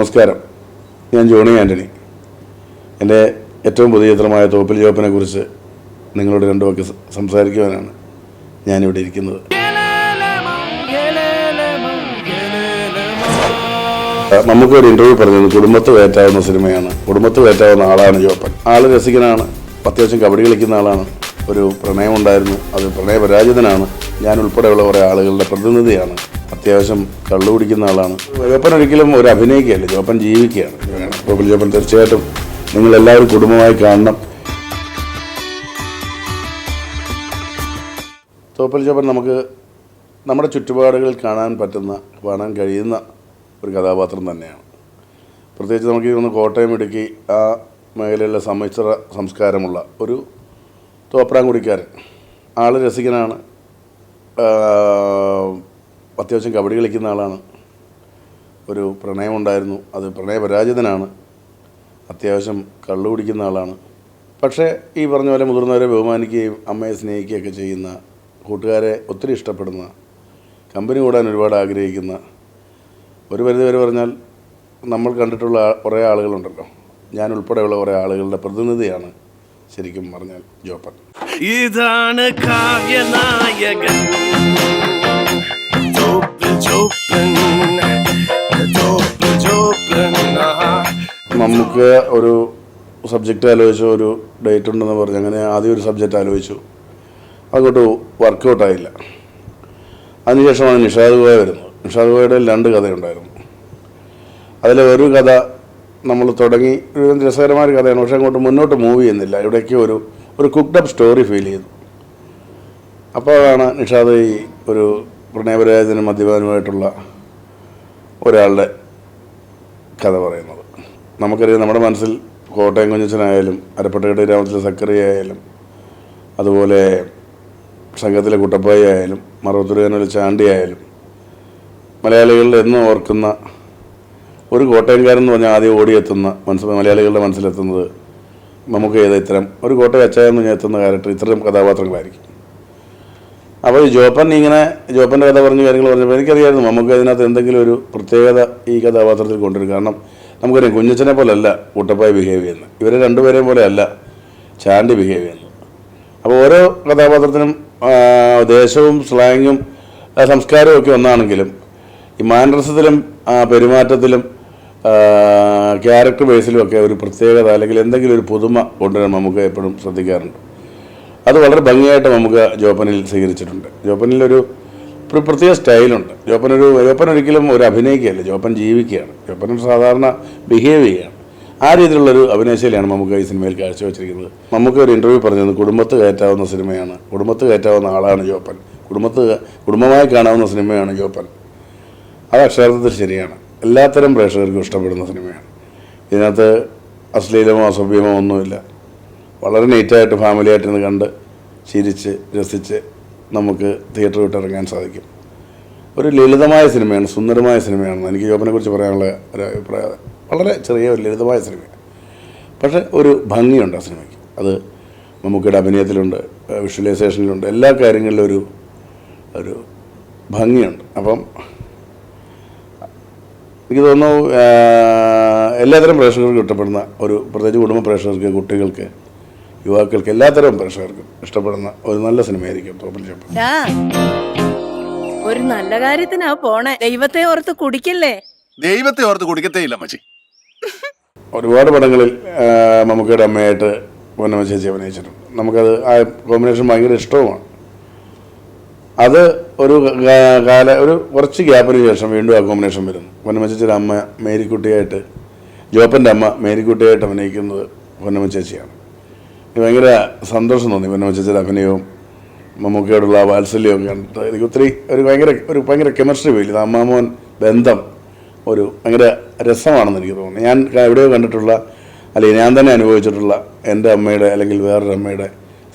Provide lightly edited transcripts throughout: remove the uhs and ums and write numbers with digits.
നമസ്കാരം. ഞാൻ ജോണി ആൻ്റണി. എൻ്റെ ഏറ്റവും പുതിയ ചിത്രമായ തോപ്പിൽ ജോപ്പനെ കുറിച്ച് നിങ്ങളോട് രണ്ടു വാക്ക് സംസാരിക്കുവാനാണ് ഞാനിവിടെ ഇരിക്കുന്നത്. നമുക്കൊരു ഇൻ്റർവ്യൂ പറഞ്ഞത് കുടുംബത്ത് വേറ്റാവുന്ന സിനിമയാണ്. കുടുംബത്ത് വേറ്റാവുന്ന ആളാണ് ജോപ്പൻ. ആൾ രസികനാണ്, അത്യാവശ്യം കബഡി കളിക്കുന്ന ആളാണ്. ഒരു പ്രണയമുണ്ടായിരുന്നു, അത് പ്രണയപരാജിതനാണ്. ഞാൻ ഉൾപ്പെടെയുള്ള കുറേ ആളുകളുടെ പ്രതിനിധിയാണ്. അത്യാവശ്യം കള്ളു കുടിക്കുന്ന ആളാണ്. ജോപ്പൻ ഒരിക്കലും ഒരു അഭിനയിക്കുകയല്ല, ജോപ്പൻ ജീവിക്കുകയാണ്. തോപ്പിൽ ജോപ്പൻ തീർച്ചയായിട്ടും നിങ്ങളെല്ലാവരും കുടുംബമായി കാണണം. തോപ്പിൽ ജോപ്പൻ നമുക്ക് നമ്മുടെ ചുറ്റുപാടുകളിൽ കാണാൻ കഴിയുന്ന ഒരു കഥാപാത്രം തന്നെയാണ്. പ്രത്യേകിച്ച് നമുക്ക് ഇന്ന് കോട്ടയം, ഇടുക്കി ആ മേഖലയിലെ സമ്മിശ്ര സംസ്കാരമുള്ള ഒരു തോപ്രാംകുടിക്കാരൻ. ആൾ രസികനാണ്, അത്യാവശ്യം കബഡി കളിക്കുന്ന ആളാണ്. ഒരു പ്രണയമുണ്ടായിരുന്നു, അത് പ്രണയപരാജിതനാണ്. അത്യാവശ്യം കള്ളു കുടിക്കുന്ന ആളാണ്. പക്ഷേ ഈ പറഞ്ഞ പോലെ മുതിർന്നവരെ ബഹുമാനിക്കുകയും അമ്മയെ സ്നേഹിക്കുകയൊക്കെ ചെയ്യുന്ന, കൂട്ടുകാരെ ഒത്തിരി ഇഷ്ടപ്പെടുന്ന, കമ്പനി കൂടാൻ ഒരുപാട് ആഗ്രഹിക്കുന്ന, ഒരു പരിധിവരെ പറഞ്ഞാൽ നമ്മൾ കണ്ടിട്ടുള്ള കുറേ ആളുകളുണ്ടല്ലോ, ഞാൻ ഉൾപ്പെടെയുള്ള കുറേ ആളുകളുടെ പ്രതിനിധിയാണ് ശരിക്കും പറഞ്ഞാൽ ജോപ്പൻ. ഇതാണ് കാവ്യനായകൻ നമുക്ക് ഒരു സബ്ജക്റ്റ് ആലോചിച്ചു, ഒരു ഡേറ്റ് ഉണ്ടെന്ന് പറഞ്ഞു. അങ്ങനെ ആദ്യം ഒരു സബ്ജക്റ്റ് ആലോചിച്ചു, അങ്ങോട്ട് വർക്കൗട്ടായില്ല. അതിനുശേഷമാണ് നിഷാദ് ഗോയ വരുന്നത്. നിഷാദ് ഗോയയുടെ 2 കഥയുണ്ടായിരുന്നു. അതിൽ ഒരു കഥ നമ്മൾ തുടങ്ങി, ഒരു രസകരമായ ഒരു കഥയാണ്, പക്ഷേ അങ്ങോട്ട് മുന്നോട്ട് മൂവ് ചെയ്യുന്നില്ല. ഇവിടേക്ക് ഒരു കുക്ക്ഡപ്പ് സ്റ്റോറി ഫീൽ ചെയ്തു. അപ്പോഴാണ് നിഷാദ് ഈ ഒരു പ്രണയപരാജനും മദ്യപാനുമായിട്ടുള്ള ഒരാളുടെ കഥ പറയുന്നത്. നമുക്കറിയാം, നമ്മുടെ മനസ്സിൽ കോട്ടയം കുഞ്ഞച്ചനായാലും അരപ്പട്ടകടി ഗ്രാമത്തിലെ സക്കറിയ ആയാലും അതുപോലെ സംഘത്തിലെ കുട്ടപ്പായി ആയാലും മറുപത്തൂരുകാനിലെ ചാണ്ടി ആയാലും മലയാളികളിൽ എന്നും ഓർക്കുന്ന ഒരു കോട്ടയംകാരൻ എന്ന് പറഞ്ഞാൽ ആദ്യം ഓടിയെത്തുന്ന മലയാളികളുടെ മനസ്സിലെത്തുന്നത് നമുക്ക് ഇത്തരം ഒരു കോട്ടയം അച്ചായെന്ന് പറഞ്ഞാൽ എത്തുന്ന ക്യാരക്ടർ ഇത്തരം കഥാപാത്രങ്ങളായിരിക്കും. അപ്പോൾ ഈ ജോപ്പൻ്റെ കഥ പറഞ്ഞ കാര്യങ്ങൾ പറഞ്ഞപ്പോൾ എനിക്കറിയായിരുന്നു നമുക്ക് അതിനകത്ത് എന്തെങ്കിലും ഒരു പ്രത്യേകത ഈ കഥാപാത്രത്തിൽ കൊണ്ടുവരും. കാരണം നമുക്കറിയാം കുഞ്ഞച്ചനെ പോലെയല്ല കുട്ടപ്പായി ബിഹേവ് ചെയ്യുന്നത്, ഇവരെ രണ്ടുപേരെയും പോലെ അല്ല ചാണ്ടി ബിഹേവ് ചെയ്യുന്നത്. അപ്പോൾ ഓരോ കഥാപാത്രത്തിനും ദേശവും സ്ലാങ്ങും സംസ്കാരവും ഒക്കെ ഒന്നാണെങ്കിലും ഈ മാനറിസത്തിലും പെരുമാറ്റത്തിലും ക്യാരക്ടർ ബേസിലും ഒക്കെ ഒരു പ്രത്യേകത അല്ലെങ്കിൽ എന്തെങ്കിലും ഒരു പുതുമ കൊണ്ടുവരാൻ നമുക്ക് എപ്പോഴും ശ്രദ്ധിക്കാറുണ്ട്. അത് വളരെ ഭംഗിയായിട്ട് നമുക്ക് ജോപ്പനിൽ സ്വീകരിച്ചിട്ടുണ്ട്. ജോപ്പനിലൊരു പ്രത്യേക സ്റ്റൈലുണ്ട്. ജോപ്പൻ ഒരിക്കലും ഒരു അഭിനയിക്കുകയല്ല, ജോപ്പൻ ജീവിക്കുകയാണ്. ജോപ്പൻ സാധാരണ ബിഹേവ് ചെയ്യുകയാണ്. ആ രീതിയിലുള്ളൊരു അഭിനയശൈലിയാണ് നമുക്ക് ഈ സിനിമയിൽ കാഴ്ചവെച്ചിരിക്കുന്നത്. നമുക്ക് ഒരു ഇൻ്റർവ്യൂ പറഞ്ഞത് കുടുംബത്ത് കയറ്റാവുന്ന സിനിമയാണ്, കുടുംബത്ത് കയറ്റാവുന്ന ആളാണ് ജോപ്പൻ, കുടുംബമായി കാണാവുന്ന സിനിമയാണ് ജോപ്പൻ. അത് അക്ഷരാർത്ഥത്തിൽ ശരിയാണ്. എല്ലാത്തരം പ്രേക്ഷകർക്കും ഇഷ്ടപ്പെടുന്ന സിനിമയാണ്. ഇതിനകത്ത് അശ്ലീലമോ അസഭ്യമോ ഒന്നുമില്ല. വളരെ നീറ്റായിട്ട് ഫാമിലിയായിട്ടിരുന്ന് കണ്ട് ചിരിച്ച് രസിച്ച് നമുക്ക് തിയേറ്റർ വിട്ടിറങ്ങാൻ സാധിക്കും. ഒരു ലളിതമായ സിനിമയാണ്, സുന്ദരമായ സിനിമയാണെന്ന് എനിക്ക് ജോപ്പനെക്കുറിച്ച് പറയാനുള്ള ഒരു അഭിപ്രായം. വളരെ ചെറിയ ഒരു ലളിതമായ സിനിമയാണ്, പക്ഷേ ഒരു ഭംഗിയുണ്ട് ആ സിനിമയ്ക്ക്. അത് മമ്മൂക്കയുടെ അഭിനയത്തിലുണ്ട്, വിഷ്വലൈസേഷനിലുണ്ട്, എല്ലാ കാര്യങ്ങളിലും ഒരു ഭംഗിയുണ്ട്. അപ്പം എനിക്ക് തോന്നുന്നു എല്ലാത്തരം പ്രേക്ഷകർക്കും ഇഷ്ടപ്പെടുന്ന ഒരു, പ്രത്യേകിച്ച് കുടുംബ പ്രേക്ഷകർക്ക്, കുട്ടികൾക്ക്, യുവാക്കൾക്ക്, എല്ലാത്തരം പ്രേക്ഷകർക്കും ഇഷ്ടപ്പെടുന്ന ഒരു നല്ല സിനിമയായിരിക്കും തോപ്പിൽ ജോപ്പൻ. ഒരു നല്ല കാര്യത്തിനാ പോണേ, ദൈവത്തെ ഓർത്ത് കുടിക്കല്ലേ. ദൈവത്തെ ഓർത്ത് കുടിക്കത്തേ ഇല്ല മച്ചി. ഒരുപാട് പടങ്ങളിൽ മമ്മൂക്കയുടെ അമ്മയായിട്ട് പൊന്നമ്മ ചേച്ചി അഭിനയിച്ചിട്ടുണ്ട്. നമുക്കത് ആ കോമ്പിനേഷൻ ഭയങ്കര ഇഷ്ടവുമാണ്. അത് ഒരു കുറച്ച് ഗ്യാപ്പിന് ശേഷം വീണ്ടും ആ കോമ്പിനേഷൻ വരുന്നു. പൊന്നമ്മ ചേച്ചിയുടെ അമ്മ മേരിക്കുട്ടിയായിട്ട്, ജോപ്പൻ്റെ അമ്മ മേരിക്കുട്ടിയായിട്ട് അഭിനയിക്കുന്നത് പൊന്നമ്മ ചേച്ചിയാണ്. ഭയങ്കര സന്തോഷം തോന്നി പൊന്നമ്മ ചേച്ചിയുടെ അഭിനയവും മമ്മൂക്കയോടുള്ള വാത്സല്യവും കണ്ടിട്ട്. എനിക്ക് ഒത്തിരി ഭയങ്കര കെമിസ്ട്രി ഫീൽ ചെയ്തു. അമ്മാമോൻ ബന്ധം ഭയങ്കര രസമാണെന്ന് എനിക്ക് തോന്നുന്നു. ഞാൻ എവിടെയോ കണ്ടിട്ടുള്ള, അല്ലെങ്കിൽ ഞാൻ തന്നെ അനുഭവിച്ചിട്ടുള്ള എൻ്റെ അമ്മയുടെ അല്ലെങ്കിൽ വേറൊരു അമ്മയുടെ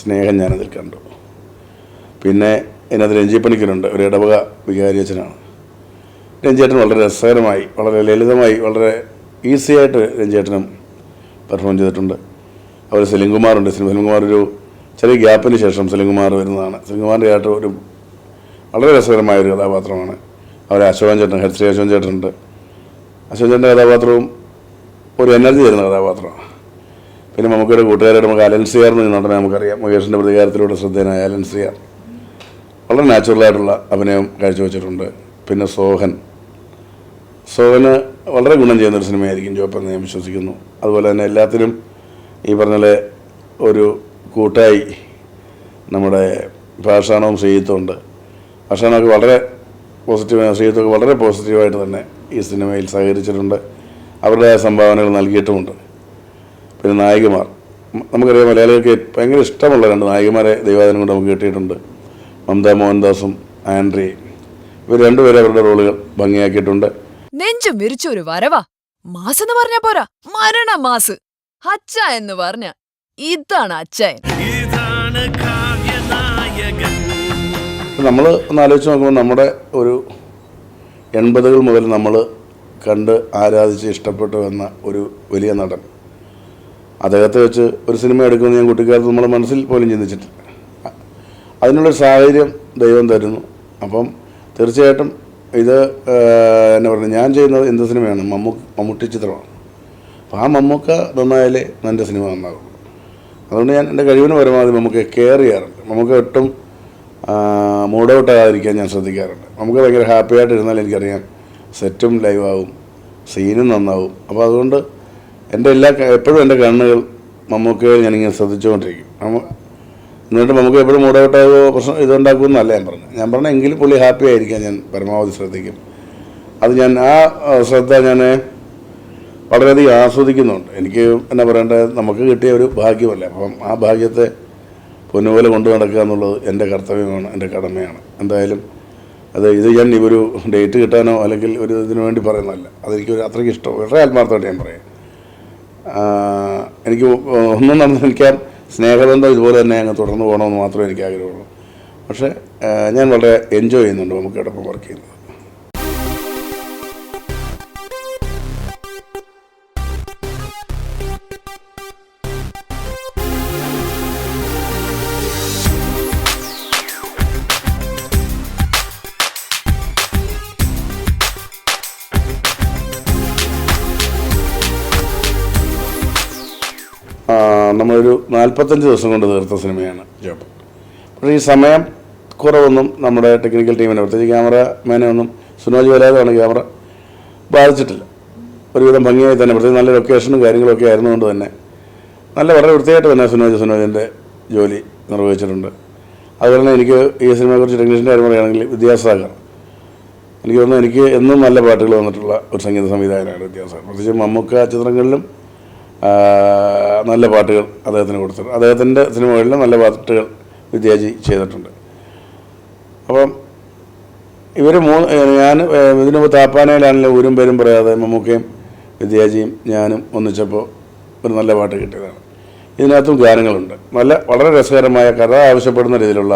സ്നേഹം ഞാനതിൽ കണ്ടു. പിന്നെ ഇതിനകത്ത് രഞ്ജിപ്പണിക്കലുണ്ട്, ഒരു ഇടവക വികാരിയച്ഛനാണ്. രഞ്ജേട്ടൻ വളരെ രസകരമായി, വളരെ ലളിതമായി, വളരെ ഈസിയായിട്ട് രഞ്ജേട്ടനും പെർഫോം ചെയ്തിട്ടുണ്ട്. അതുപോലെ സെലിംകുമാറുണ്ട്. സെലിംകുമാർ ഒരു ചെറിയ ഗ്യാപ്പിന് ശേഷം സെലിംകുമാർ വരുന്നതാണ്. സെലിംകുമാറിൻ്റെ ആയിട്ട് വളരെ രസകരമായൊരു കഥാപാത്രമാണ്. അതുപോലെ അശോകൻ ചേട്ടൻ, ഹരിശ്രീ അശോകൻ ചേട്ടനുണ്ട്. അശ്വതിൻ്റെ കഥാപാത്രവും ഒരു എനർജി തരുന്ന കഥാപാത്രമാണ്. പിന്നെ നമുക്കൊരു കൂട്ടുകാരായിട്ട് നമുക്ക് അലൻസിയാർ എന്ന് നടനെ നമുക്കറിയാം. മുകേഷിൻ്റെ പ്രതികാരത്തിലൂടെ ശ്രദ്ധേയനായ അലൻസിയാർ വളരെ നാച്ചുറലായിട്ടുള്ള അഭിനയം കാഴ്ചവെച്ചിട്ടുണ്ട്. പിന്നെ സോഹന് വളരെ ഗുണം ചെയ്യുന്നൊരു സിനിമയായിരിക്കും ജോപ്പൻ എന്ന് ഞാൻ വിശ്വസിക്കുന്നു. അതുപോലെ തന്നെ എല്ലാത്തിനും ഈ പറഞ്ഞ ഒരു കൂട്ടായി നമ്മുടെ പാഷാണവും ശ്രീജിത്തുണ്ട്. പാഷാണമൊക്കെ വളരെ പോസിറ്റീവാണ്, ശ്രീജിത്തൊക്കെ വളരെ പോസിറ്റീവായിട്ട് തന്നെ ഈ സിനിമയിൽ സഹകരിച്ചിട്ടുണ്ട്, അവരുടേതായ സംഭാവനകൾ നൽകിയിട്ടുമുണ്ട്. പിന്നെ നായികമാർ, നമുക്കറിയാം മലയാളികൾക്ക് ഭയങ്കര ഇഷ്ടമുള്ള 2 നായികമാരെ ദൈവാധീനം കൊണ്ട് നമുക്ക് കിട്ടിയിട്ടുണ്ട്. മമത മോഹൻദാസും ആൻഡ്രിയയും. ഇവർ രണ്ടുപേരും അവരുടെ റോളുകൾ ഭംഗിയാക്കിയിട്ടുണ്ട്. നെഞ്ചും വിരിച്ചൊരു വരവാ. മാസ് എന്ന് പറഞ്ഞ പോരാ, മരണ മാസ്. അച്ഛ എന്ന് പറഞ്ഞ ഇതാണ് അച്ഛൻ. ഇതാണ് കാവ്യനായകൻ. നമ്മൾ ഒന്ന് ആലോചിച്ച് നോക്കുമ്പോൾ നമ്മുടെ ഒരു 80കൾ മുതൽ നമ്മൾ കണ്ട് ആരാധിച്ച് ഇഷ്ടപ്പെട്ടു എന്ന ഒരു വലിയ നടൻ, അദ്ദേഹത്തെ വെച്ച് ഒരു സിനിമ എടുക്കുമെന്ന് ഞാൻ കുട്ടിക്കാലത്ത് നമ്മൾ മനസ്സിൽ പോലും ചിന്തിച്ചിട്ടില്ല. അതിനുള്ളൊരു സാഹചര്യം ദൈവം തരുന്നു. അപ്പം തീർച്ചയായിട്ടും ഇത് എന്നാ പറയുക, ഞാൻ ചെയ്യുന്നത് എന്ത് സിനിമയാണ്, മമ്മൂട്ടി ചിത്രമാണ്. അപ്പോൾ ആ മമ്മൂക്ക നന്നായാലേ എൻ്റെ സിനിമ നന്നാകുള്ളൂ. അതുകൊണ്ട് ഞാൻ എൻ്റെ കഴിവിന് പരമാവധി മമ്മൂക്കയെ കെയർ ചെയ്യാറുണ്ട്. മമ്മൂക്ക ഒട്ടും മൂഡ് ഔട്ട് ആകാതിരിക്കാൻ ഞാൻ ശ്രദ്ധിക്കാറുണ്ട്. നമുക്ക് ഭയങ്കര ഹാപ്പി ആയിട്ട് ഇരുന്നാൽ എനിക്കറിയാം സെറ്റും ലൈവാകും, സീനും നന്നാവും. അപ്പോൾ അതുകൊണ്ട് എപ്പോഴും എൻ്റെ കണ്ണുകൾ മമ്മൂക്കയെ ഞാനിങ്ങനെ ശ്രദ്ധിച്ചുകൊണ്ടിരിക്കും. എന്നിട്ട് നമുക്ക് എപ്പോഴും മൂഡ് ഔട്ട് ആകുമോ പ്രശ്നം ഇതുണ്ടാക്കുമെന്നല്ല ഞാൻ പറഞ്ഞത് എങ്കിലും പുള്ളി ഹാപ്പി ആയിരിക്കാൻ ഞാൻ പരമാവധി ശ്രദ്ധിക്കും. അത് ഞാൻ ശ്രദ്ധ ഞാൻ വളരെയധികം ആസ്വദിക്കുന്നുണ്ട്. എനിക്ക് എന്നാ പറയേണ്ടത്, നമുക്ക് കിട്ടിയ ഒരു ഭാഗ്യമല്ല. അപ്പം ആ ഭാഗ്യത്തെ പൊന്നുപോലെ കൊണ്ടു നടക്കുക എന്നുള്ളത് എൻ്റെ കർത്തവ്യമാണ്, എൻ്റെ കടമയാണ്. എന്തായാലും ഇത് ഞാൻ ഒരു ഡേറ്റ് കിട്ടാനോ അല്ലെങ്കിൽ ഒരു ഇതിനു വേണ്ടി പറയുന്നതല്ല. അതെനിക്ക് അത്രയ്ക്ക് ഇഷ്ടം, വളരെ ആത്മാർത്ഥമായിട്ട് ഞാൻ പറയാം. എനിക്ക് ഒന്നും നടന്നിരിക്കാം, സ്നേഹബന്ധം ഇതുപോലെ തന്നെ അങ്ങ് തുടർന്ന് പോകണമെന്ന് മാത്രമേ എനിക്ക് ആഗ്രഹമുള്ളൂ. പക്ഷേ ഞാൻ വളരെ എൻജോയ് ചെയ്യുന്നുണ്ട് നമുക്കോടൊപ്പം വർക്ക് ചെയ്യുന്നത്. നമ്മളൊരു 45 ദിവസം കൊണ്ട് തീർത്ത സിനിമയാണ് ജോപ്പൻ. പക്ഷേ ഈ സമയം കുറവൊന്നും നമ്മുടെ ടെക്നിക്കൽ ടീമിനെ, പ്രത്യേകിച്ച് ക്യാമറമാനെ ഒന്നും സുനോജ് വരാതെയാണ് ക്യാമറ ബാധിച്ചിട്ടില്ല. ഒരുവിധം ഭംഗിയായി തന്നെ, പ്രത്യേകിച്ച് നല്ല ലൊക്കേഷനും കാര്യങ്ങളൊക്കെ ആയിരുന്നുകൊണ്ട് തന്നെ വളരെ വൃത്തിയായിട്ട് തന്നെ സുനോജിൻ്റെ ജോലി നിർവഹിച്ചിട്ടുണ്ട്. അതുപോലെ തന്നെ എനിക്ക് ഈ സിനിമയെക്കുറിച്ച് ടെക്നീഷ്യൻ്റെ കാര്യം പറയുകയാണെങ്കിൽ വിദ്യാസാഗർ, എനിക്ക് തോന്നുന്നു എനിക്ക് എന്നും നല്ല പാട്ടുകൾ വന്നിട്ടുള്ള ഒരു സംഗീത സംവിധായകനാണ് വിദ്യാസാഗർ. പ്രത്യേകിച്ച് മമ്മൂക്ക ചിത്രങ്ങളിലും നല്ല പാട്ടുകൾ അദ്ദേഹത്തിന് കൊടുത്തിട്ടുണ്ട്. അദ്ദേഹത്തിൻ്റെ സിനിമകളിലും നല്ല പാട്ടുകൾ വിദ്യാജി ചെയ്തിട്ടുണ്ട്. അപ്പം ഞാൻ ഇതിനു മുമ്പ് താപ്പാനയിലാണല്ലോ ഊരും പേരും പറയാതെ മമ്മൂക്കയും വിദ്യാജിയും ഞാനും ഒന്നിച്ചപ്പോൾ ഒരു നല്ല പാട്ട് കിട്ടിയതാണ്. ഇതിനകത്തും ഗാനങ്ങളുണ്ട്, വളരെ രസകരമായ കഥ ആവശ്യപ്പെടുന്ന രീതിയിലുള്ള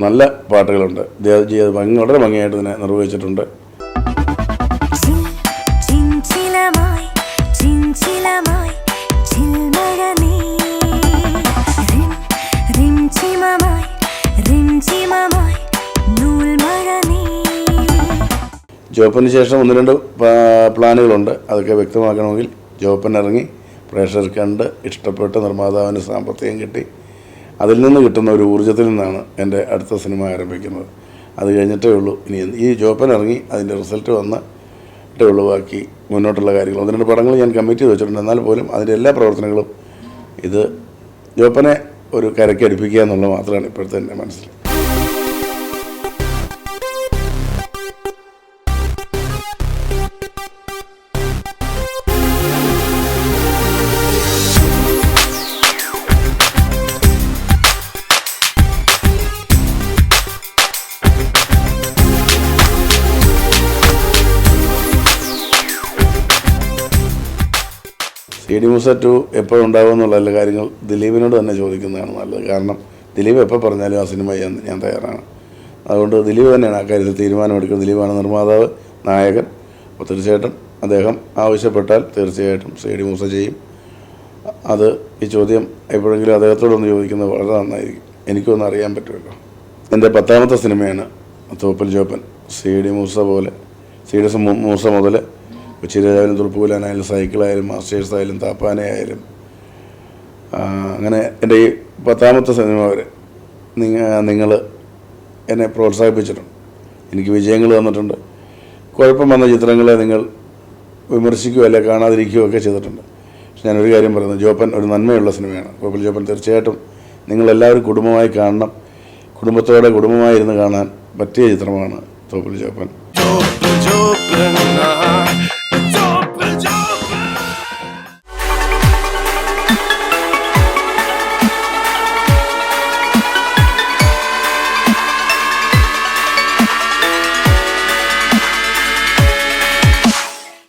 നല്ല പാട്ടുകളുണ്ട്. വിദ്യാജി അത് വളരെ ഭംഗിയായിട്ട് ഇതിനെ നിർവഹിച്ചിട്ടുണ്ട്. ജോപ്പന് ശേഷം 1-2 പ്ലാനുകളുണ്ട്. അതൊക്കെ വ്യക്തമാക്കണമെങ്കിൽ ജോപ്പൻ ഇറങ്ങി പ്രേക്ഷകർ കണ്ട് ഇഷ്ടപ്പെട്ട് നിർമ്മാതാവിന് സാമ്പത്തികം കിട്ടി അതിൽ നിന്ന് കിട്ടുന്ന ഒരു ഊർജ്ജത്തിൽ നിന്നാണ് എൻ്റെ അടുത്ത സിനിമ ആരംഭിക്കുന്നത്. അത് കഴിഞ്ഞിട്ടേ ഉള്ളൂ ഇനി ഈ ജോപ്പൻ ഇറങ്ങി അതിൻ്റെ റിസൾട്ട് വന്നിട്ടേ ഉള്ളൂ ബാക്കി മുന്നോട്ടുള്ള കാര്യങ്ങൾ. 1-2 പടങ്ങൾ ഞാൻ കമ്മിറ്റ് ചെയ്ത് വെച്ചിട്ടുണ്ട്. എന്നാൽ പോലും അതിൻ്റെ എല്ലാ പ്രവർത്തനങ്ങളും ഇത് ജോപ്പനെ ഒരു കരയ്ക്ക് അടുപ്പിക്കുക എന്നുള്ളത് മാത്രമാണ് ഇപ്പോഴത്തെ എൻ്റെ മനസ്സിൽ. CD മൂസ 2 എപ്പോഴും ഉണ്ടാകും എന്നുള്ള എല്ലാ കാര്യങ്ങൾ ദിലീപിനോട് തന്നെ ചോദിക്കുന്നതാണ് നല്ലത്. കാരണം ദിലീപ് എപ്പോൾ പറഞ്ഞാലും ആ സിനിമ ഞാൻ തയ്യാറാണ്. അതുകൊണ്ട് ദിലീപ് തന്നെയാണ് ആ കാര്യത്തിൽ തീരുമാനമെടുക്കുന്നത്. ദിലീപാണ് നിർമ്മാതാവ്, നായകൻ. അപ്പോൾ തീർച്ചയായിട്ടും അദ്ദേഹം ആവശ്യപ്പെട്ടാൽ തീർച്ചയായിട്ടും CD മൂസ ചെയ്യും. അത് ഈ ചോദ്യം എപ്പോഴെങ്കിലും അദ്ദേഹത്തോടൊന്ന് ചോദിക്കുന്നത് വളരെ നന്നായിരിക്കും. എനിക്കൊന്ന് അറിയാൻ പറ്റുമല്ലോ. എൻ്റെ 10ാമത്തെ സിനിമയാണ് തോപ്പിൽ ജോപ്പൻ. CD മൂസ മുതൽ കൊച്ചിയിലായാലും തുറപ്പൂലാനായാലും സൈക്കിളായാലും മാസ്റ്റേഴ്സ് ആയാലും താപ്പാനയായാലും അങ്ങനെ എൻ്റെ ഈ 10ാമത്തെ സിനിമ വരെ നിങ്ങൾ എന്നെ പ്രോത്സാഹിപ്പിച്ചിട്ടുണ്ട്. എനിക്ക് വിജയങ്ങൾ തന്നിട്ടുണ്ട്. കുഴപ്പം വന്ന ചിത്രങ്ങളെ നിങ്ങൾ വിമർശിക്കുകയോ അല്ലെ കാണാതിരിക്കുകയോ ഒക്കെ ചെയ്തിട്ടുണ്ട്. പക്ഷെ ഞാനൊരു കാര്യം പറയുന്നത്, ജോപ്പൻ ഒരു നന്മയുള്ള സിനിമയാണ്. തോപ്പിൽ ജോപ്പൻ തീർച്ചയായിട്ടും നിങ്ങളെല്ലാവരും കുടുംബമായി കാണണം. കുടുംബത്തോടെ കുടുംബമായി ഇരുന്ന് കാണാൻ പറ്റിയ ചിത്രമാണ് തോപ്പിൽ ജോപ്പൻ.